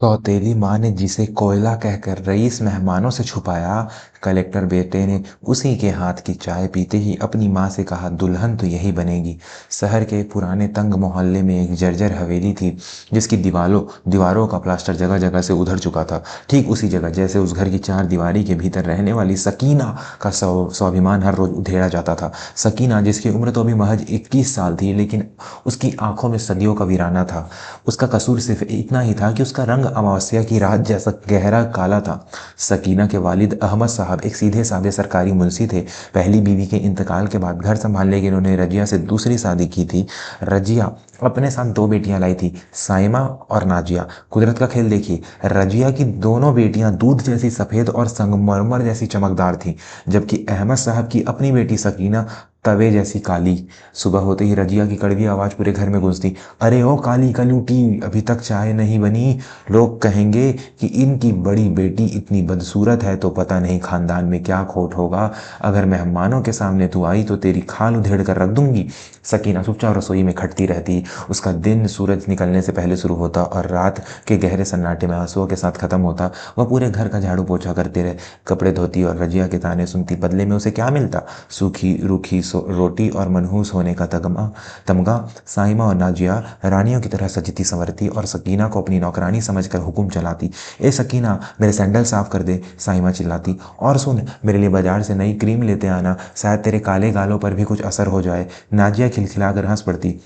सौतेली माँ ने जिसे कोयला कहकर रईस मेहमानों से छुपाया, कलेक्टर बेटे ने उसी के हाथ की चाय पीते ही अपनी माँ से कहा, दुल्हन तो यही बनेगी। शहर के पुराने तंग मोहल्ले में एक जर्जर हवेली थी, जिसकी दीवारों दीवारों का प्लास्टर जगह जगह से उधड़ चुका था। ठीक उसी जगह जैसे उस घर की चार दीवारी के भीतर रहने वाली सकीना का स्वाभिमान हर रोज उधेड़ा जाता था। सकीना, जिसकी उम्र तो अभी महज 21 साल थी, लेकिन उसकी आंखों में सदियों का वीराना था। उसका कसूर सिर्फ इतना ही था कि उसका रंग अमावस्या की रात जैसा गहरा काला था। सकीना के वालिद अहमद साहब एक सीधे साधे सरकारी मुंशी थे। पहली बीवी के इंतकाल के बाद घर संभालने के लिए उन्होंने रजिया से दूसरी शादी की थी। रजिया अपने साथ दो बेटियां लाई थी, साइमा और नाजिया। कुदरत का खेल देखिए, रजिया की दोनों बेटियां दूध जैसी सफेद और संगमरमर जैसी चमकदार थीं, जबकि अहमद साहब की अपनी बेटी सकीना तवे जैसी काली। सुबह होते ही रजिया की कड़वी आवाज पूरे घर में गूंजती, अरे ओ काली कलूटी, अभी तक चाय नहीं बनी। लोग कहेंगे कि इनकी बड़ी बेटी इतनी बदसूरत है तो पता नहीं खानदान में क्या खोट होगा। अगर मेहमानों के सामने तू आई तो तेरी खाल उधेड़ कर रख दूंगी। सकीना चुपचाप रसोई में खटती रहती। उसका दिन सूरज निकलने से पहले शुरू होता और रात के गहरे सन्नाटे में आंसुओं के साथ खत्म होता। वह पूरे घर का झाड़ू पोछा करते रहे, कपड़े धोती और रजिया के ताने सुनती। बदले में उसे क्या मिलता? सूखी रूखी रोटी और मनहूस होने का तमगा। साइमा और नाजिया रानियों की तरह सजती संवरती और सकीना को अपनी नौकरानी समझकर हुक्म चलाती। ए सकीना, मेरे सैंडल साफ कर दे, साइमा चिल्लाती। और सुन, मेरे लिए बाजार से नई क्रीम लेते आना, शायद तेरे काले गालों पर भी कुछ असर हो जाए। नाजिया खिलखिलाकर हंस पड़ती।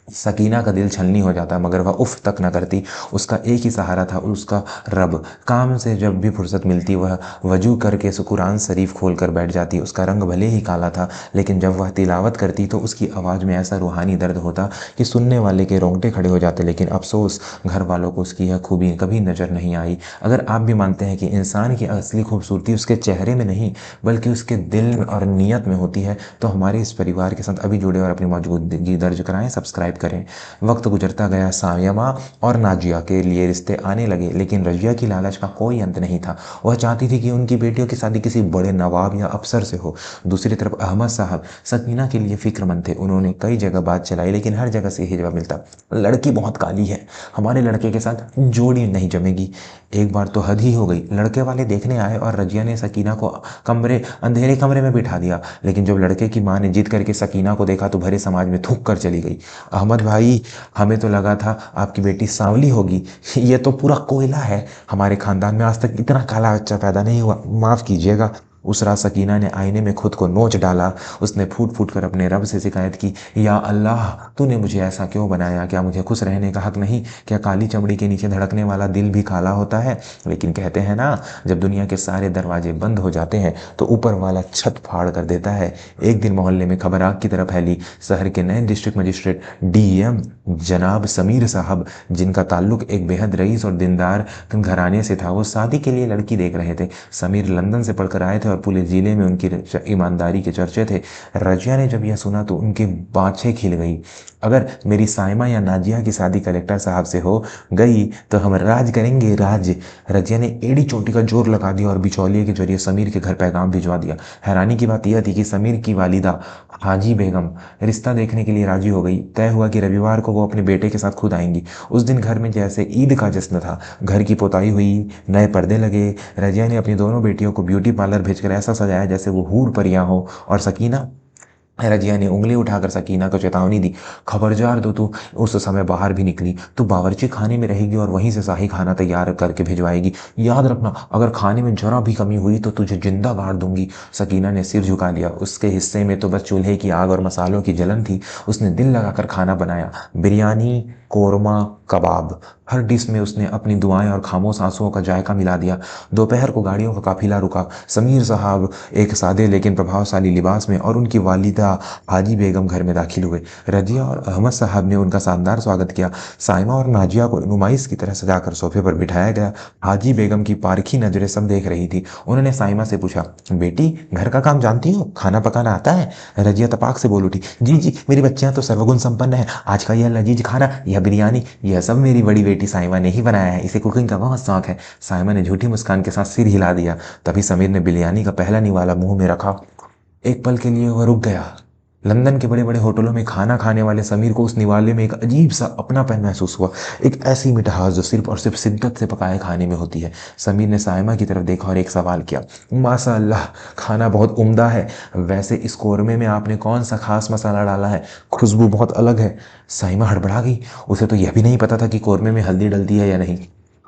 सकीना का दिल छलनी हो जाता, मगर वह उफ तक न करती। उसका एक ही सहारा था, उसका रब। काम से जब भी फुर्सत मिलती वह वजू करके कुरान शरीफ खोल कर बैठ जाती। उसका रंग भले ही काला था, लेकिन जब वह तिलावत करती तो उसकी आवाज़ में ऐसा रूहानी दर्द होता कि सुनने वाले के रोंगटे खड़े हो जाते। लेकिन अफसोस, घर वालों को उसकी यह खूबी कभी नज़र नहीं आई। अगर आप भी मानते हैं कि इंसान की असली खूबसूरती उसके चेहरे में नहीं, बल्कि उसके दिल और नीयत में होती है, तो हमारे इस परिवार के साथ अभी जुड़े और अपनी मौजूदगी दर्ज कराएं, सब्सक्राइब करें। वक्त गुजरता गया, सायमा और नाजिया के लिए रिश्ते आने लगे, लेकिन रजिया की लालच का कोई अंत नहीं था। वह चाहती थी कि उनकी बेटियों की शादी किसी बड़े नवाब या अफसर से हो। दूसरी तरफ अहमद साहब सकीना के लिए फिक्रमंद थे। उन्होंने कई जगह बात चलाई, लेकिन हर जगह से यही जवाब मिलता, लड़की बहुत काली है, हमारे लड़के के साथ जोड़ी नहीं जमेगी। एक बार तो हद ही हो गई, लड़के वाले देखने आए और रजिया ने सकीना को अंधेरे कमरे में बिठा दिया। लेकिन जब लड़के की मां ने जिद करके सकीना को देखा तो भरे समाज में थूक कर चली गई। अहमद भाई, हमें तो लगा था आपकी बेटी सांवली होगी, ये तो पूरा कोयला है। हमारे खानदान में आज तक इतना काला बच्चा पैदा नहीं हुआ, माफ कीजिएगा। उस रात सकीना ने आईने में खुद को नोच डाला। उसने फूट फूट कर अपने रब से शिकायत की, या अल्लाह, तूने मुझे ऐसा क्यों बनाया? क्या मुझे खुश रहने का हक नहीं? क्या काली चमड़ी के नीचे धड़कने वाला दिल भी काला होता है? लेकिन कहते हैं ना, जब दुनिया के सारे दरवाजे बंद हो जाते हैं तो ऊपर वाला छत फाड़ कर देता है। एक दिन मोहल्ले में खबर आग की तरह फैली। शहर के नए डिस्ट्रिक्ट मजिस्ट्रेट डीएम जनाब समीर साहब, जिनका ताल्लुक एक बेहद रईस और दीनदार घराने से था, वो शादी के लिए लड़की देख रहे थे। समीर लंदन से पढ़कर आए थे और पूरे जिले में उनकी ईमानदारी के चर्चे थे। रजिया ने जब यह सुना तो उनकी बाछें खिल गई। अगर मेरी साइमा या नाजिया की शादी कलेक्टर साहब से हो गई तो हम राज करेंगे, राज। रजिया ने एड़ी चोटी का जोर लगा दिया और बिचौलिए के जरिए समीर के घर पैगाम भिजवा दिया। हैरानी की बात यह थी कि समीर की वालिदा हाजी बेगम रिश्ता देखने के लिए राजी हो गई। तय हुआ कि रविवार को वो अपने बेटे के साथ खुद आएंगी। उस दिन घर में जैसे ईद का जश्न था। घर की पोताई हुई, नए पर्दे लगे। रजिया ने अपनी दोनों बेटियों को ब्यूटी पार्लर भेजकर ऐसा सजाया जैसे वो हूर परियां हो। और सकीना, रजिया ने उंगली उठाकर सकीना को चेतावनी दी, खबरदार दो तू उस समय बाहर भी निकली तो बावर्ची खाने में रहेगी और वहीं से शाही खाना तैयार करके भिजवाएगी। याद रखना, अगर खाने में जरा भी कमी हुई तो तुझे जिंदा गाड़ दूंगी। सकीना ने सिर झुका लिया। उसके हिस्से में तो बस चूल्हे की आग और मसालों की जलन थी। उसने दिल लगाकर खाना बनाया, बिरयानी, कोरमा, कबाब। हर डिश में उसने अपनी दुआएं और खामोश आंसुओं का जायका मिला दिया। दोपहर को गाड़ियों का काफिला रुका। समीर साहब एक सादे लेकिन प्रभावशाली लिबास में और उनकी वालिदा हाजी बेगम घर में दाखिल हुए। रजिया और अहमद साहब ने उनका शानदार स्वागत किया। साइमा और नाजिया को नुमाइश की तरह सजाकर सोफे पर बिठाया गया। हाजी बेगम की पारखी नजरें सब देख रही थी। उन्होंने साइमा से पूछा, बेटी, घर का काम जानती हो? खाना पकाना आता है? रजिया तपाक से बोल उठी, जी जी, मेरी बच्चियां तो सर्वगुण संपन्न है। आज का यह लजीज खाना, यह बिरयानी, यह सब मेरी बड़ी बेटी साइमा ने ही बनाया है। इसे कुकिंग का बहुत शौक है। साइमा ने झूठी मुस्कान के साथ सिर हिला दिया। तभी समीर ने बिरयानी का पहला निवाला मुंह में रखा। एक पल के लिए वह रुक गया। लंदन के बड़े बड़े होटलों में खाना खाने वाले समीर को उस निवाले में एक अजीब सा अपनापन महसूस हुआ, एक ऐसी मिठास जो सिर्फ और सिर्फ शिद्दत से पकाए खाने में होती है। समीर ने साइमा की तरफ देखा और एक सवाल किया, माशाअल्लाह, खाना बहुत उम्दा है। वैसे इस कौरमे में आपने कौन सा खास मसाला डाला है? खुशबू बहुत अलग है। साइमा हड़बड़ा गई। उसे तो यह भी नहीं पता था कि कौरमे में हल्दी डलती है या नहीं।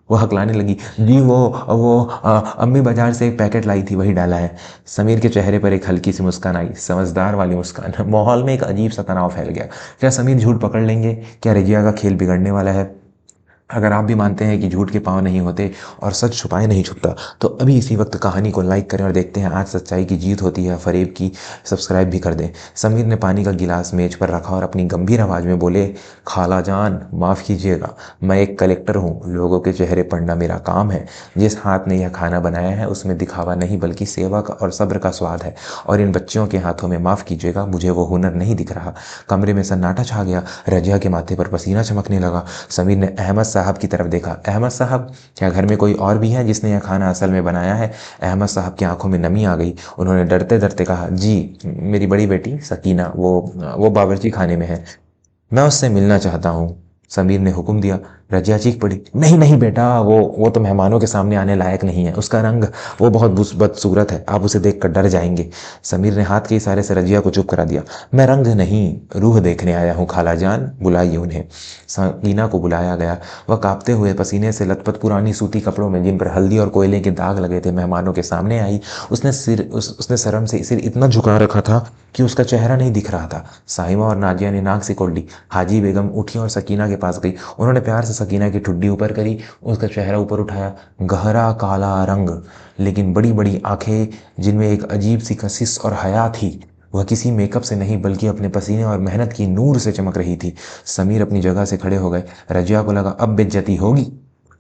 वह हकलाने लगी, जी अम्मी बाजार से एक पैकेट लाई थी, वही डाला है। समीर के चेहरे पर एक हल्की सी मुस्कान आई, समझदार वाली मुस्कान। माहौल में एक अजीब सा तनाव फैल गया। क्या समीर झूठ पकड़ लेंगे? क्या रजिया का खेल बिगड़ने वाला है? अगर आप भी मानते हैं कि झूठ के पाँव नहीं होते और सच छुपाए नहीं छुपता, तो अभी इसी वक्त कहानी को लाइक करें और देखते हैं आज सच्चाई की जीत होती है फरेब की। सब्सक्राइब भी कर दें। समीर ने पानी का गिलास मेज पर रखा और अपनी गंभीर आवाज में बोले, खाला जान, माफ़ कीजिएगा, मैं एक कलेक्टर हूँ, लोगों के चेहरे पढ़ना मेरा काम है। जिस हाथ ने यह खाना बनाया है उसमें दिखावा नहीं बल्कि सेवा का और सब्र का स्वाद है, और इन बच्चियों के हाथों में, माफ़ कीजिएगा, मुझे वो हुनर नहीं दिख रहा। कमरे में सन्नाटा छा गया। रजिया के माथे पर पसीना चमकने लगा। समीर ने अहमद साहब की तरफ देखा। अहमद साहब, क्या घर में कोई और भी है जिसने यह खाना असल में बनाया है? अहमद साहब की आंखों में नमी आ गई। उन्होंने डरते डरते कहा, जी, मेरी बड़ी बेटी सकीना, वो बावर्ची खाने में है, मैं उससे मिलना चाहता हूँ। समीर ने हुक्म दिया। रजिया चीख पड़ी, नहीं नहीं बेटा, वो तो मेहमानों के सामने आने लायक नहीं है। उसका रंग, वो बहुत बदसूरत है, आप उसे देखकर डर जाएंगे। समीर ने हाथ के इशारे से रजिया को चुप करा दिया। मैं रंग नहीं, रूह देखने आया हूँ खाला जान, बुलाइए उन्हें। सकीना को बुलाया गया। वह कांपते हुए, पसीने से लथपथ, पुरानी सूती कपड़ों में जिन पर हल्दी और कोयले के दाग लगे थे, मेहमानों के सामने आई। उसने शर्म से सिर इतना झुका रखा था कि उसका चेहरा नहीं दिख रहा था। साहिमा और नाजिया ने नाक सिकोड़ ली। हाजी बेगम उठी और सकीना के पास गई। उन्होंने प्यार से सकीना की ठुड्डी ऊपर करी, उसका चेहरा ऊपर उठाया। गहरा काला रंग, लेकिन बड़ी बड़ी आंखें जिनमें एक अजीब सी कशिश और हया थी। वह किसी मेकअप से नहीं बल्कि अपने पसीने और मेहनत की नूर से चमक रही थी। समीर अपनी जगह से खड़े हो गए। रजिया को लगा अब बेइज्जती होगी,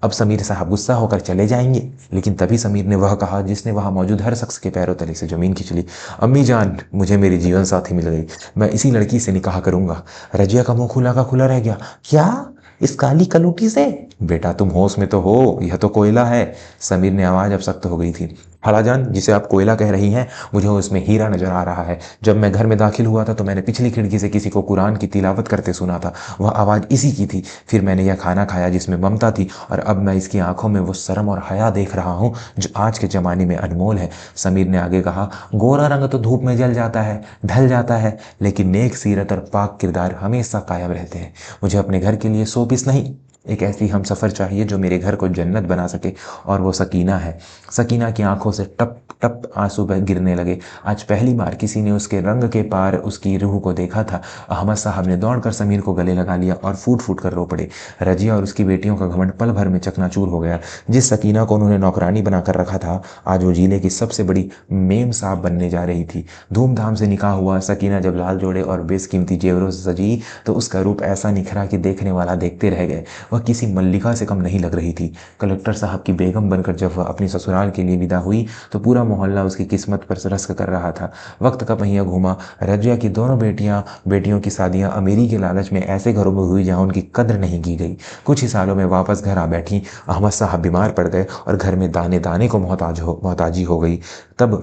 अब समीर साहब गुस्सा होकर चले जाएंगे। लेकिन तभी समीर ने वह कहा जिसने वहां मौजूद हर शख्स के पैरों तले से जमीन खींच ली, अम्मी जान, मुझे मेरी जीवन साथी मिल गई, मैं इसी लड़की से निकाह करूंगा। रजिया का मुंह खुला का खुला रह गया। क्या? इस काली कलूटी से? बेटा तुम होश में तो हो, यह तो कोयला है। समीर ने आवाज अब सख्त हो गई थी। खालाजान, जिसे आप कोयला कह रही हैं, मुझे उसमें हीरा नजर आ रहा है। जब मैं घर में दाखिल हुआ था तो मैंने पिछली खिड़की से किसी को कुरान की तिलावत करते सुना था, वह आवाज इसी की थी। फिर मैंने यह खाना खाया जिसमें ममता थी, और अब मैं इसकी आंखों में वो शर्म और हया देख रहा हूँ जो आज के जमाने में अनमोल है। समीर ने आगे कहा, गोरा रंग तो धूप में जल जाता है, ढल जाता है, लेकिन नेक सीरत और पाक किरदार हमेशा कायम रहते हैं। मुझे अपने घर के लिए 100 पीस नहीं, एक ऐसी हम सफ़र चाहिए जो मेरे घर को जन्नत बना सके, और वो सकीना है। सकीना की आंखों से टप टप आंसू गिरने लगे। आज पहली बार किसी ने उसके रंग के पार उसकी रूह को देखा था। अहमद साहब ने दौड़कर समीर को गले लगा लिया और फूट फूट कर रो पड़े। रजिया और उसकी बेटियों का घमंड पल भर में चकनाचूर हो गया। जिस सकीना को उन्होंने नौकरानी बनाकर रखा था, आज वो जिले की सबसे बड़ी मेम साहब बनने जा रही थी। धूमधाम से निकाह हुआ। सकीना जब लाल जोड़े और बेशकीमती जेवरों से सजी तो उसका रूप ऐसा निखरा कि देखने वाला देखते रह गए। वह किसी मल्लिका से कम नहीं लग रही थी। कलेक्टर साहब की बेगम बनकर जब वह अपनी ससुराल के लिए विदा हुई तो पूरा मोहल्ला उसकी किस्मत पर रश्क कर रहा था। वक्त का पहिया घूमा। रजिया की दोनों बेटियों की शादियां अमीरी के लालच में ऐसे घरों में हुई जहां उनकी कद्र नहीं की गई। कुछ ही सालों में वापस घर आ बैठी। अहमद साहब बीमार पड़ गए और घर में दाने दाने को मोहताजी हो गई। तब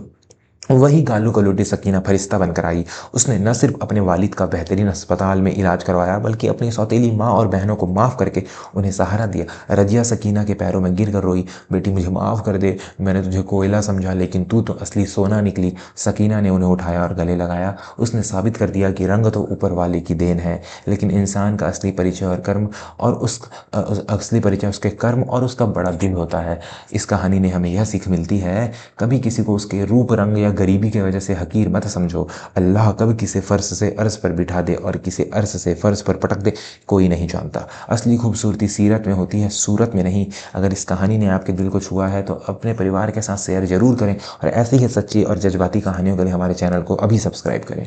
वही गालू कलोटी सकीना फरिश्ता बनकर आई। उसने न सिर्फ अपने वालिद का बेहतरीन अस्पताल में इलाज करवाया, बल्कि अपनी सौतेली माँ और बहनों को माफ़ करके उन्हें सहारा दिया। रजिया सकीना के पैरों में गिर कर रोई, बेटी मुझे माफ़ कर दे, मैंने तुझे कोयला समझा लेकिन तू तो असली सोना निकली। सकीना ने उन्हें उठाया और गले लगाया। उसने साबित कर दिया कि रंग तो ऊपर वाले की देन है, लेकिन इंसान का असली परिचय और कर्म और असली परिचय उसके कर्म और उसका बड़ा दिल होता है। इस कहानी ने हमें यह सीख मिलती है, कभी किसी को उसके रूप, रंग या गरीबी की वजह से हकीर मत समझो। अल्लाह कब किसे फर्श से अर्श पर बिठा दे और किसे अर्श से फर्श पर पटक दे, कोई नहीं जानता। असली खूबसूरती सीरत में होती है, सूरत में नहीं। अगर इस कहानी ने आपके दिल को छुआ है तो अपने परिवार के साथ शेयर जरूर करें, और ऐसे ही सच्ची और जज्बाती कहानियों के लिए हमारे चैनल को अभी सब्सक्राइब करें।